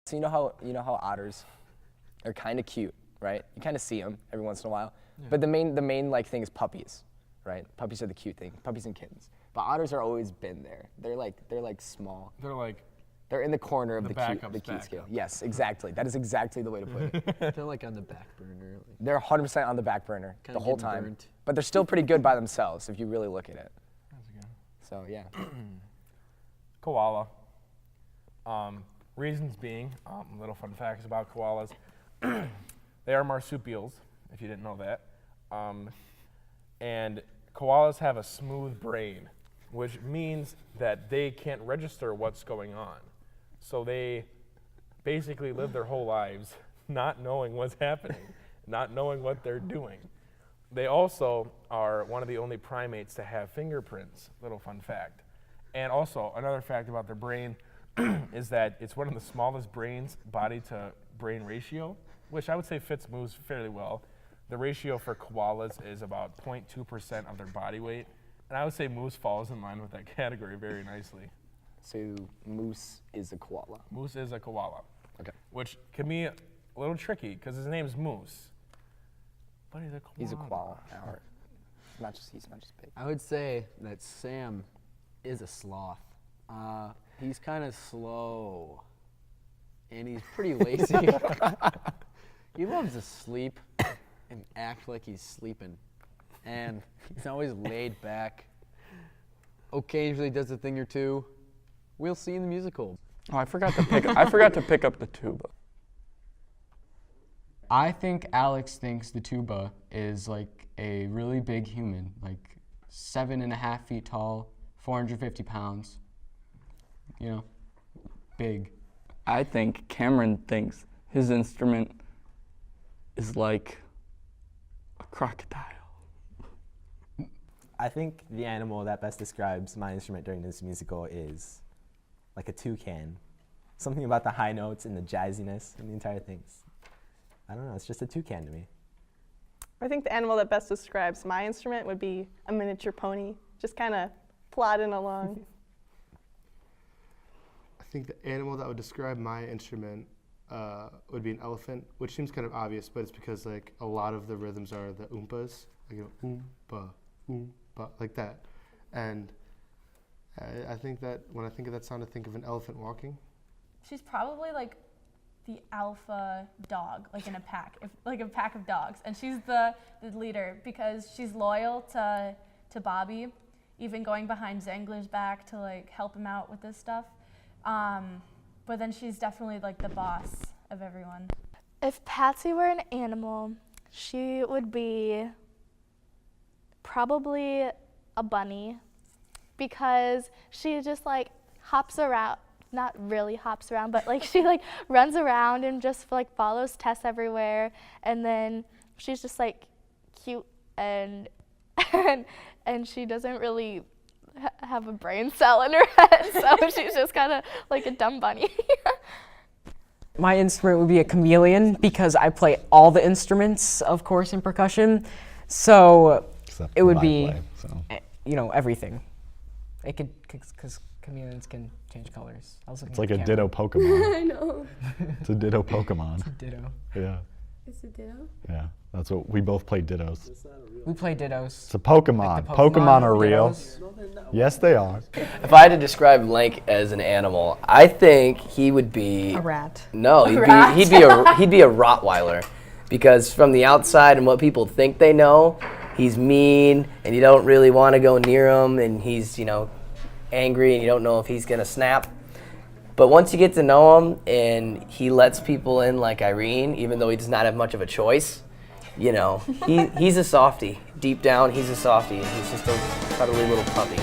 So you know how otters are kind of cute, right? You kind of see them every once in a while. Yeah. But the main like thing is puppies, right? Puppies are the cute thing. Puppies and kittens. But otters are always been there. They're like small. They're in the corner of the cute scale. Yes, exactly. That is exactly the way to put it. They're like on the back burner. They're 100% on the back burner Kinda the whole time. burnt. But they're still pretty good by themselves if you really look at it. That's good. So yeah. Koala. Reasons being, little fun facts about koalas. They are marsupials, if you didn't know that. And koalas have a smooth brain, which means that they can't register what's going on. So they basically live their whole lives not knowing what's happening, not knowing what they're doing. They also are one of the only primates to have fingerprints, little fun fact. And also, another fact about their brain is that it's one of the smallest brains, body to brain ratio, which I would say fits moose fairly well. The ratio for koalas is about 0.2% of their body weight. And I would say moose falls in line with that category very nicely. So moose is a koala. Moose is a koala. Okay. Which can be a little tricky because his name's Moose. But he's a koala. He's a koala. He's not just big. I would say that Sam is a sloth. He's kind of slow, and he's pretty lazy. He loves to sleep and act like he's sleeping, and he's always laid back. Occasionally does a thing or two. We'll see in the musical. Oh, I forgot to pick up the tuba. I think Alex thinks the tuba is like a really big human, like 7.5 feet tall, 450 pounds. You know, big. I think Cameron thinks his instrument is like a crocodile. I think the animal that best describes my instrument during this musical is like a toucan. Something about the high notes and the jazziness and the entire thing. I don't know, it's just a toucan to me. I think the animal that best describes my instrument would be a miniature pony, just kind of plodding along. I think the animal that would describe my instrument would be an elephant, which seems kind of obvious, but it's because like a lot of the rhythms are the oompas, like oompa, like that. And I think that when I think of that sound, I think of an elephant walking. She's probably like the alpha dog, like in a pack, like a pack of dogs, and she's the leader because she's loyal to Bobby, even going behind Zangler's back to like help him out with this stuff. But then she's definitely like the boss of everyone. If Patsy were an animal, she would be probably a bunny because she just like hops around, not really hops around, but like she like runs around and just like follows Tess everywhere, and then she's just like cute and she doesn't really have a brain cell in her head, so she's just kind of like a dumb bunny. My instrument would be a chameleon because I play all the instruments, of course, in percussion. So Except it would be, so. Everything. It could, because chameleons can change colors. It's like a ditto Pokemon. I know. It's a ditto Pokemon. It's a ditto. Yeah. It's a ditto? Yeah, that's what we both play dittos. We play dittos. It's a Pokemon. Like Pokemon are real. dittos. Yes, they are. If I had to describe Link as an animal, I think he would be A rat. No, he'd be a Rottweiler, because from the outside and what people think they know, he's mean and you don't really want to go near him, and he's angry and you don't know if he's gonna snap. But once you get to know him and he lets people in like Irene, even though he does not have much of a choice, he's a softie. Deep down, he's a softie, and he's just a cuddly little puppy.